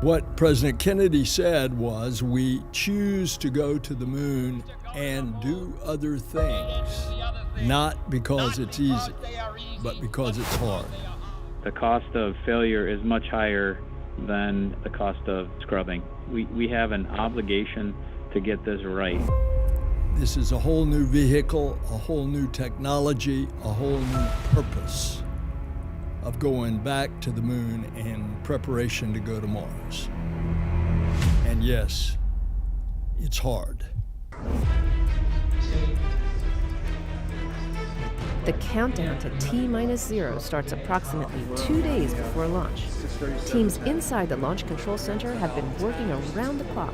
What President Kennedy said was, we choose to go to the moon and do other things, not because it's easy, but because it's hard. The cost of failure is much higher than the cost of scrubbing. We have an obligation to get this right. This is a whole new vehicle, a whole new technology, a whole new purpose of going back to the moon in preparation to go to Mars. And yes, it's hard. The countdown to T-0 starts approximately 2 days before launch. Teams inside the Launch Control Center have been working around the clock,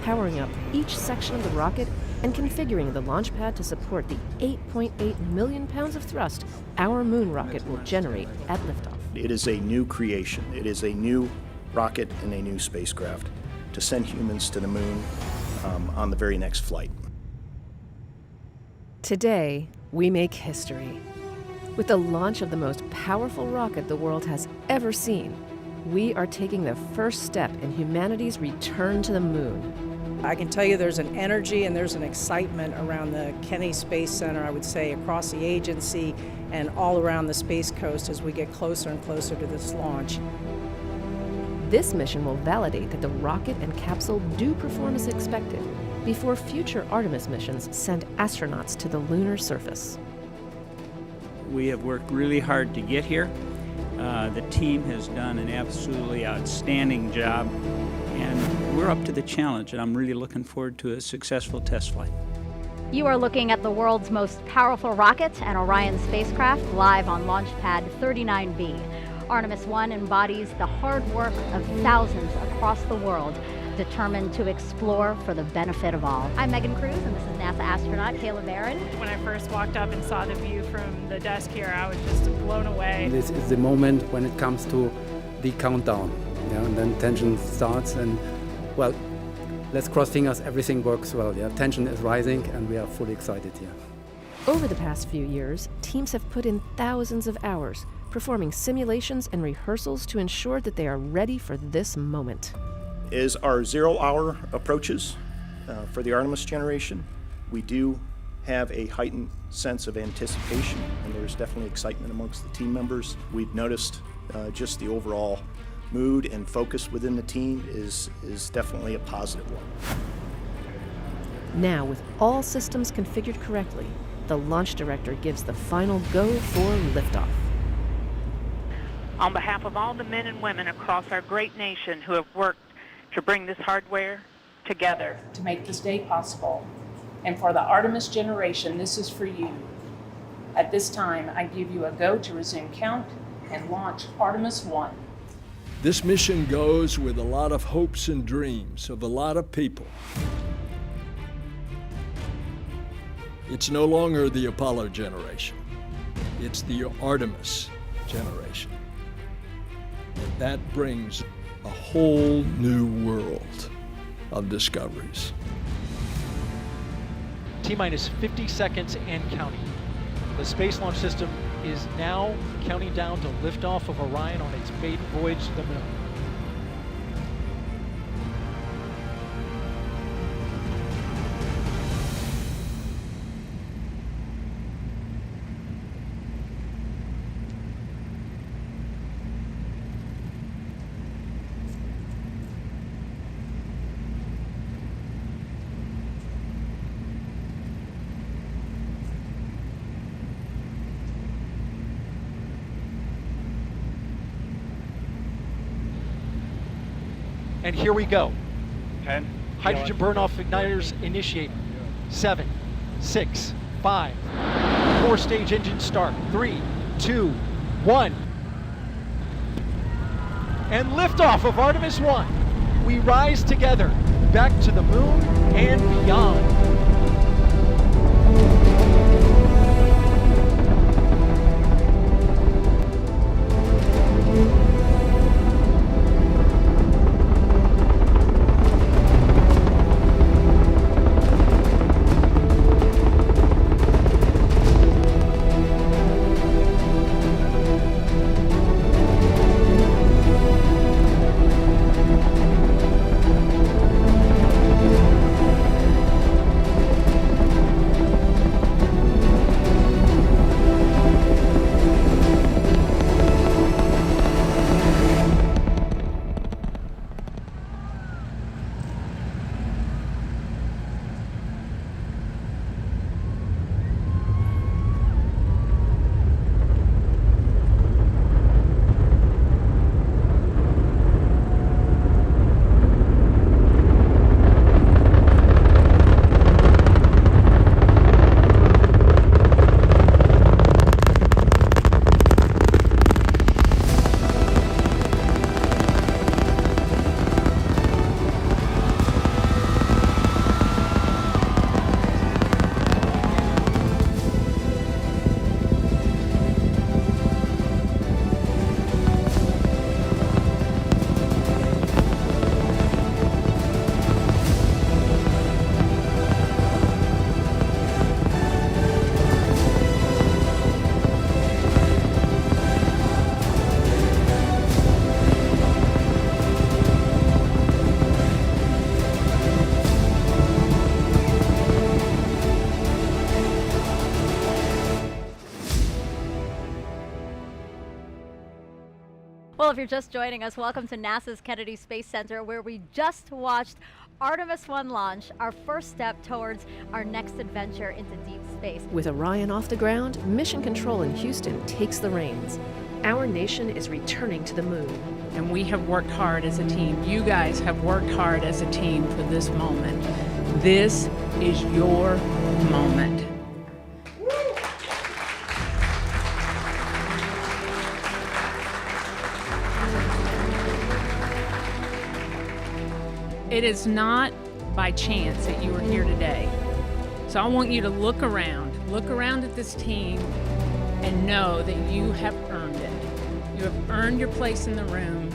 powering up each section of the rocket and configuring the launch pad to support the 8.8 million pounds of thrust our moon rocket will generate at liftoff. It is a new creation. It is a new rocket and a new spacecraft to send humans to the moon on the very next flight. Today, we make history. With the launch of the most powerful rocket the world has ever seen, we are taking the first step in humanity's return to the moon. I can tell you there's an energy and there's an excitement around the Kennedy Space Center, I would say, across the agency and all around the Space Coast as we get closer and closer to this launch. This mission will validate that the rocket and capsule do perform as expected before future Artemis missions send astronauts to the lunar surface. We have worked really hard to get here. The team has done an absolutely outstanding job, and we're up to the challenge, and I'm really looking forward to a successful test flight. You are looking at the world's most powerful rocket and Orion spacecraft live on Launch Pad 39B. Artemis 1 embodies the hard work of thousands across the world determined to explore for the benefit of all. I'm Megan Cruz, and this is NASA astronaut Kayla Barron. When I first walked up and saw the view from the desk here, I was just blown away. This is the moment when it comes to the countdown, and then tension starts, and well, let's cross fingers, everything works well. Tension is rising, and we are fully excited here. Over the past few years, teams have put in thousands of hours performing simulations and rehearsals to ensure that they are ready for this moment. As our 0 hour approaches for the Artemis generation, we do have a heightened sense of anticipation, and there's definitely excitement amongst the team members. We've noticed just the overall mood and focus within the team is definitely a positive one. Now, with all systems configured correctly, the launch director gives the final go for liftoff. On behalf of all the men and women across our great nation who have worked to bring this hardware together to make this day possible, and for the Artemis generation, this is for you. At this time, I give you a go to resume count and launch Artemis 1. This mission goes with a lot of hopes and dreams of a lot of people. It's no longer the Apollo generation. It's the Artemis generation. That brings a whole new world of discoveries. T-minus 50 seconds and counting. The Space Launch System is now counting down to liftoff of Orion on its maiden voyage to the moon. And here we go. 10. Hydrogen burn-off igniters initiated. 7, 6, 5. 4-stage engine start. 3, 2, 1. And liftoff of Artemis 1. We rise together back to the moon and beyond. if you're just joining us, welcome to NASA's Kennedy Space Center, where we just watched Artemis 1 launch, our first step towards our next adventure into deep space. With Orion off the ground, Mission Control in Houston takes the reins. Our nation is returning to the moon. And we have worked hard as a team. You guys have worked hard as a team for this moment. This is your moment. It is not by chance that you are here today. So I want you to look around at this team and know that you have earned it. You have earned your place in the room.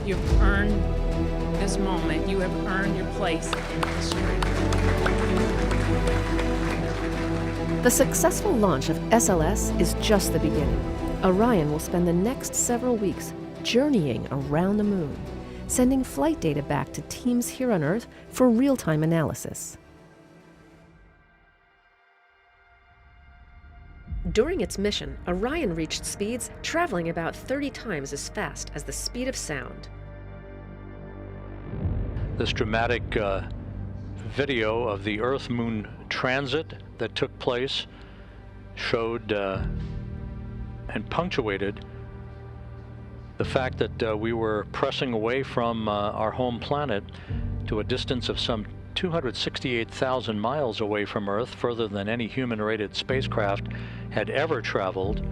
You have earned this moment. You have earned your place in history. The successful launch of SLS is just the beginning. Orion will spend the next several weeks journeying around the moon, sending flight data back to teams here on Earth for real-time analysis. During its mission, Orion reached speeds traveling about 30 times as fast as the speed of sound. This dramatic video of the Earth-Moon transit that took place showed and punctuated the fact that we were pressing away from our home planet to a distance of some 268,000 miles away from Earth, further than any human-rated spacecraft had ever traveled,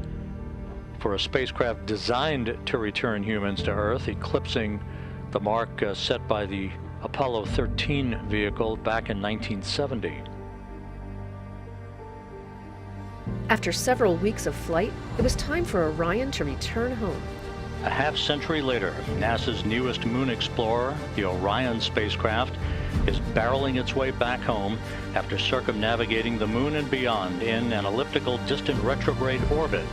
for a spacecraft designed to return humans to Earth, eclipsing the mark set by the Apollo 13 vehicle back in 1970. After several weeks of flight, it was time for Orion to return home. A half-century later, NASA's newest moon explorer, the Orion spacecraft, is barreling its way back home after circumnavigating the moon and beyond in an elliptical distant retrograde orbit.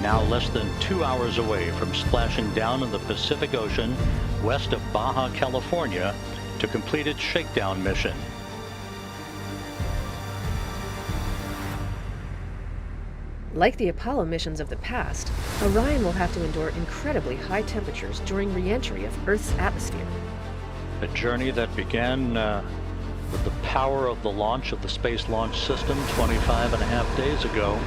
Now less than 2 hours away from splashing down in the Pacific Ocean west of Baja, California, to complete its shakedown mission. Like the Apollo missions of the past, Orion will have to endure incredibly high temperatures during re-entry of Earth's atmosphere. A journey that began with the power of the launch of the Space Launch System 25.5 days ago,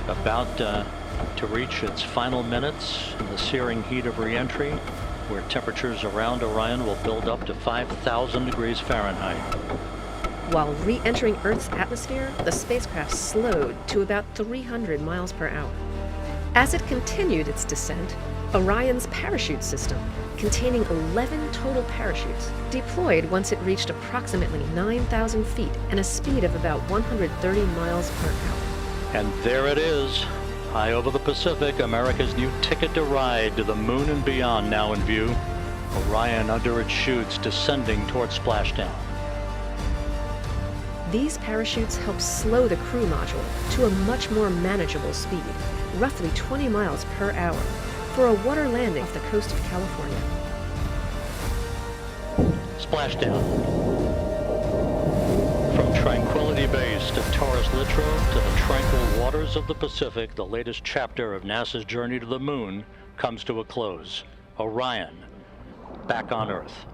about to reach its final minutes in the searing heat of re-entry, where temperatures around Orion will build up to 5,000 degrees Fahrenheit. While re-entering Earth's atmosphere, the spacecraft slowed to about 300 miles per hour. As it continued its descent, Orion's parachute system, containing 11 total parachutes, deployed once it reached approximately 9,000 feet and a speed of about 130 miles per hour. And there it is, high over the Pacific, America's new ticket to ride to the moon and beyond now in view. Orion under its chutes descending toward splashdown. These parachutes help slow the crew module to a much more manageable speed, roughly 20 miles per hour, for a water landing off the coast of California. Splashdown. From Tranquility Base to Taurus Littrow to the tranquil waters of the Pacific, the latest chapter of NASA's journey to the moon comes to a close. Orion, back on Earth.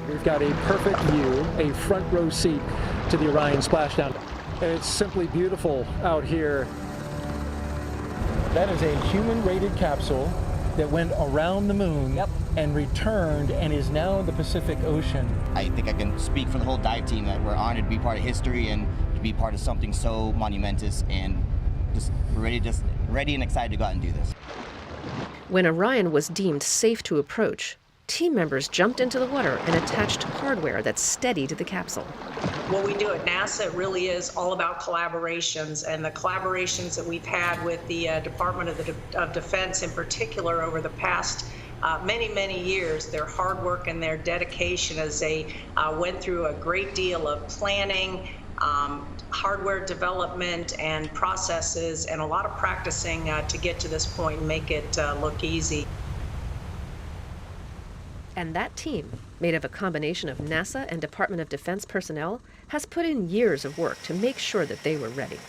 We've got a perfect view, a front row seat to the Orion splashdown. And it's simply beautiful out here. That is a human-rated capsule that went around the moon and returned and is now in the Pacific Ocean. I think I can speak for the whole dive team that we're honored to be part of history and to be part of something so monumentous, and just ready and excited to go out and do this. When Orion was deemed safe to approach, team members jumped into the water and attached hardware that steadied the capsule. What we do at NASA really is all about collaborations, and the collaborations that we've had with the Department of Defense in particular over the past many, many years, their hard work and their dedication as they went through a great deal of planning, hardware development and processes, and a lot of practicing to get to this point and make it look easy. And that team, made of a combination of NASA and Department of Defense personnel, has put in years of work to make sure that they were ready.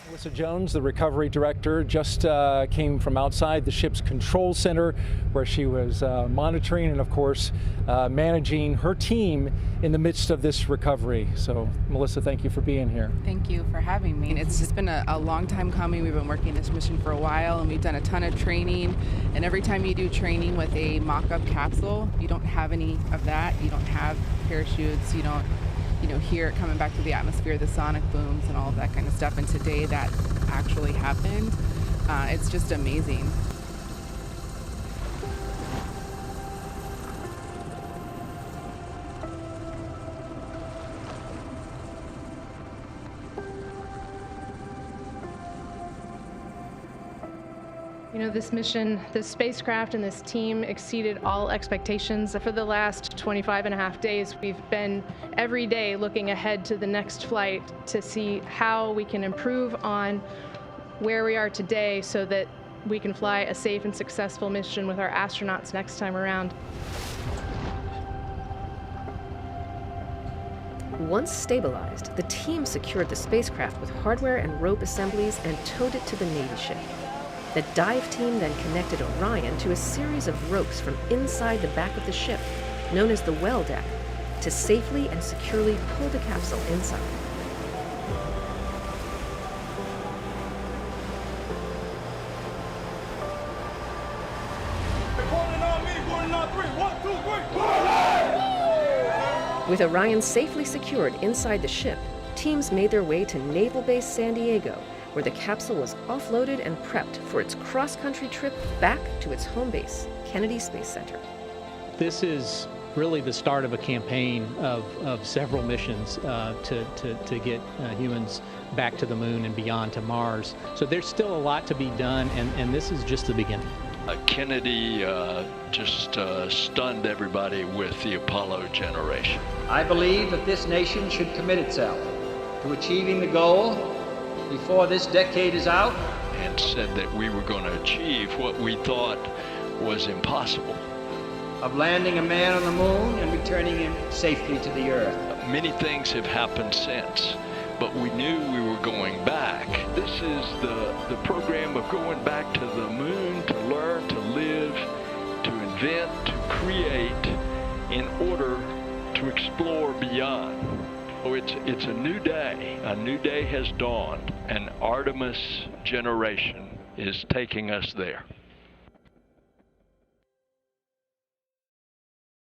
Melissa Jones, the recovery director, just came from outside the ship's control center where she was monitoring and, of course, managing her team in the midst of this recovery. So, Melissa, thank you for being here. Thank you for having me. It's just been a long time coming. We've been working this mission for a while, and we've done a ton of training. And every time you do training with a mock-up capsule, you don't have any of that. You don't have parachutes. You don't hear it coming back to the atmosphere, the sonic booms and all of that kind of stuff. And today that actually happened. It's just amazing. You know, this mission, this spacecraft and this team exceeded all expectations. For the last 25.5 days, we've been every day looking ahead to the next flight to see how we can improve on where we are today so that we can fly a safe and successful mission with our astronauts next time around. Once stabilized, the team secured the spacecraft with hardware and rope assemblies and towed it to the Navy ship. The dive team then connected Orion to a series of ropes from inside the back of the ship, known as the well deck, to safely and securely pull the capsule inside. With Orion safely secured inside the ship, teams made their way to Naval Base San Diego, where the capsule was offloaded and prepped for its cross-country trip back to its home base, Kennedy Space Center. This is really the start of a campaign of several missions to get humans back to the moon and beyond to Mars. So there's still a lot to be done, and this is just the beginning. Kennedy just stunned everybody with the Apollo generation. I believe that this nation should commit itself to achieving the goal before this decade is out. And said that we were going to achieve what we thought was impossible. Of landing a man on the moon and returning him safely to the Earth. Many things have happened since, but we knew we were going back. This is the program of going back to the moon to learn, to live, to invent, to create in order to explore beyond. Oh, it's a new day. A new day has dawned. An Artemis generation is taking us there.